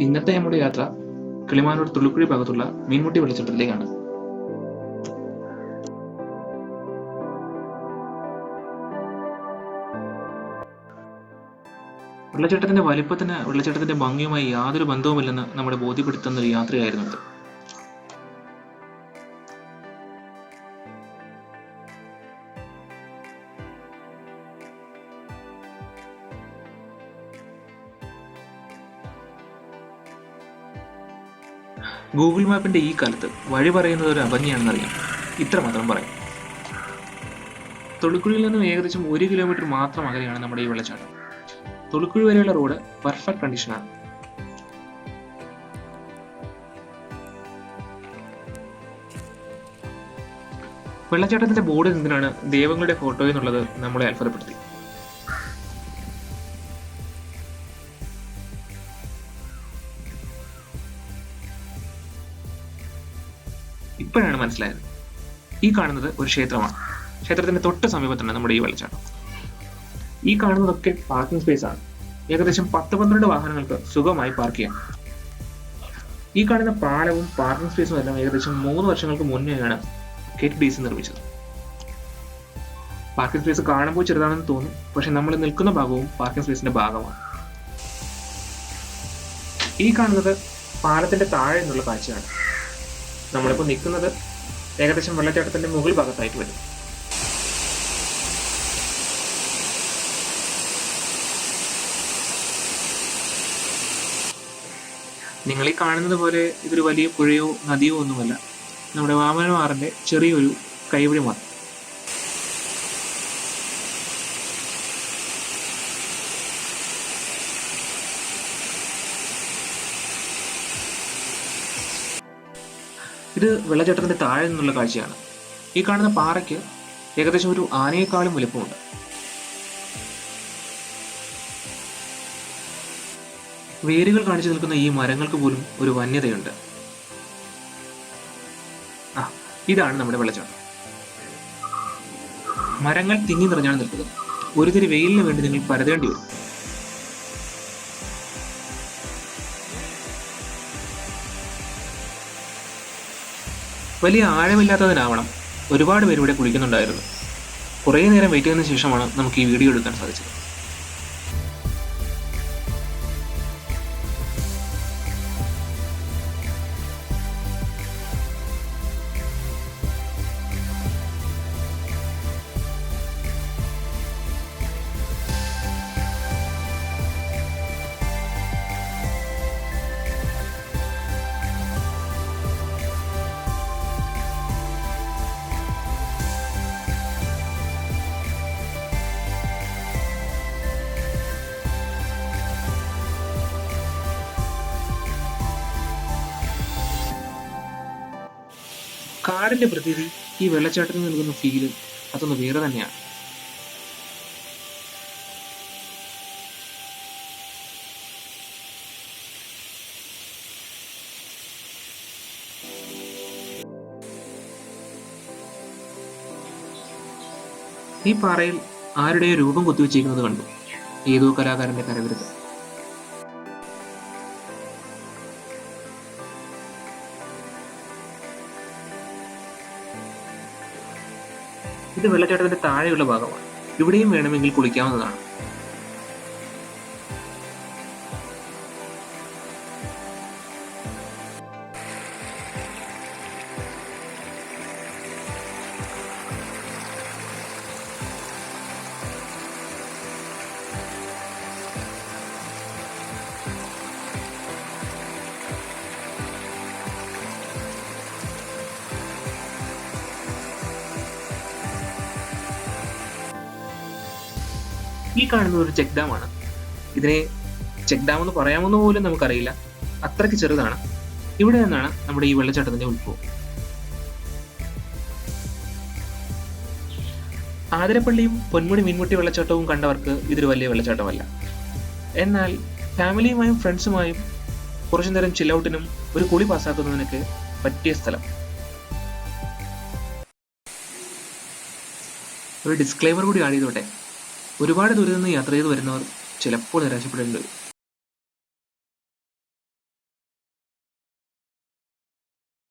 ഇന്നത്തെ നമ്മുടെ യാത്ര കിളിമാനൂർ തുള്ളിക്കുഴി ഭാഗത്തുള്ള മീൻമുട്ടി വെള്ളച്ചാട്ടത്തിലേക്കാണ്. വെള്ളച്ചാട്ടത്തിന്റെ വലിപ്പത്തിന് വെള്ളച്ചാട്ടത്തിന്റെ ഭംഗിയുമായി യാതൊരു ബന്ധവുമില്ലെന്ന് നമ്മളെ ബോധ്യപ്പെടുത്തുന്ന ഒരു യാത്രയായിരുന്നു ഇത്. ഗൂഗിൾ മാപ്പിന്റെ ഈ കാലത്ത് വഴി പറയുന്നത് ഒരു അഭംഗിയാണെന്നറിയാം. ഇത്ര മാത്രം പറയും. തൊളിക്കുഴിയിൽ നിന്നും ഏകദേശം 1 കിലോമീറ്റർ മാത്രം അകലെയാണ് നമ്മുടെ ഈ വെള്ളച്ചാട്ടം. തൊളിക്കുഴി വരെയുള്ള റോഡ് പെർഫെക്റ്റ് കണ്ടീഷനാണ്. വെള്ളച്ചാട്ടത്തിന്റെ ബോർഡിൽ എന്തിനാണ് ദൈവങ്ങളുടെ ഫോട്ടോ എന്നുള്ളത് നമ്മളെ അത്ഭുതപ്പെടുത്തി. ഇപ്പോഴാണ് മനസ്സിലായത്. ഈ കാണുന്നത് ഒരു ക്ഷേത്രമാണ്. ക്ഷേത്രത്തിന്റെ തൊട്ട് സമീപത്താണ് നമ്മുടെ ഈ വെള്ളച്ചാട്ടം. ഈ കാണുന്നതൊക്കെ പാർക്കിംഗ് സ്പേസ് ആണ്. ഏകദേശം 10-12 വാഹനങ്ങൾക്ക് സുഖമായി പാർക്ക് ചെയ്യാം. ഈ കാണുന്ന പാലവും പാർക്കിംഗ് സ്പേസും എല്ലാം ഏകദേശം 3 വർഷങ്ങൾക്ക് മുന്നെയാണ് KTDC നിർമ്മിച്ചത്. പാർക്കിംഗ് സ്പേസ് കാണുമ്പോൾ ചെറുതാണെന്ന് തോന്നും, പക്ഷെ നമ്മൾ നിൽക്കുന്ന ഭാഗവും പാർക്കിംഗ് സ്പേസിന്റെ ഭാഗമാണ്. ഈ കാണുന്നത് പാലത്തിന്റെ താഴെ നിന്നുള്ള കാഴ്ചയാണ്. നമ്മളിപ്പോൾ നിൽക്കുന്നത് ഏകദേശം വെള്ളച്ചാട്ടത്തിന്റെ മുകൾ ഭാഗത്തായിട്ട് വരും. നിങ്ങൾ ഈ കാണുന്നത് പോലെ ഇതൊരു വലിയ പുഴയോ നദിയോ ഒന്നുമല്ല. നമ്മുടെ വാമനമാറിന്റെ ചെറിയൊരു കൈവഴി മാത്രം. ഇത് വെള്ളച്ചാട്ടത്തിന്റെ താഴെ നിന്നുള്ള കാഴ്ചയാണ്. ഈ കാണുന്ന പാറയ്ക്ക് ഏകദേശം ഒരു ആനയെക്കാളും വലുപ്പമുണ്ട്. വേരുകൾ കാണിച്ചു നിൽക്കുന്ന ഈ മരങ്ങൾക്ക് പോലും ഒരു വന്യതയുണ്ട്. ഇതാണ് നമ്മുടെ വെള്ളച്ചാട്ടം. മരങ്ങൾ തിങ്ങി നിറഞ്ഞാണ് നിൽക്കുന്നത്. ഒരു തിരി വെയിലിന് വേണ്ടി നിങ്ങൾ പരതേണ്ടി വരും. വലിയ ആഴമില്ലാത്തതിനാവണം ഒരുപാട് പേര് ഇവിടെ കുളിക്കുന്നുണ്ടായിരുന്നു. കുറേ നേരം വെയിറ്റ് ചെയ്തതിനു ശേഷമാണ് നമുക്ക് ഈ വീഡിയോ എടുക്കാൻ സാധിച്ചത്. കാടിന്റെ പ്രതീതി ഈ വെള്ളച്ചാട്ടത്തിൽ നൽകുന്ന ഫീല് അതൊന്ന് വേറെ തന്നെയാണ്. ഈ പാറയിൽ ആരുടെയോ രൂപം കൊത്തിവെച്ചിരിക്കുന്നത് കണ്ടു. ഏതോ കലാകാരന്റെ കരവിരുത്. ഇത് വെള്ളച്ചാട്ടത്തിന്റെ താഴെയുള്ള ഭാഗമാണ്. ഇവിടെയും വേണമെങ്കിൽ കുളിക്കാവുന്നതാണ്. ഈ കാണുന്നത് ഒരു ചെക്ക് ഡാം ആണ്. ഇതിനെ ചെക്ക് ഡാം എന്ന് പറയാമെന്ന് പോലും നമുക്കറിയില്ല, അത്രയ്ക്ക് ചെറുതാണ്. ഇവിടെ നിന്നാണ് നമ്മുടെ ഈ വെള്ളച്ചാട്ടത്തിന്റെ ഉത്ഭവം. ആതിരപ്പള്ളിയും പൊന്മുടി മീൻമുട്ടി വെള്ളച്ചാട്ടവും കണ്ടവർക്ക് ഇതൊരു വലിയ വെള്ളച്ചാട്ടമല്ല. എന്നാൽ ഫാമിലിയുമായും ഫ്രണ്ട്സുമായും കുറച്ചു നേരം ചില്ലൗട്ടിനും ഒരു കുളി പാസ്സാക്കുന്നതിനൊക്കെ പറ്റിയ സ്ഥലം. ഒരു ഡിസ്ക്ലെയിമർ കൂടി ആഡ് ചെയ്തോട്ടെ. ഒരുപാട് ദൂരെ നിന്ന് യാത്ര ചെയ്ത് വരുന്നവർ ചിലപ്പോൾ നിരാശപ്പെടേണ്ടി വരും.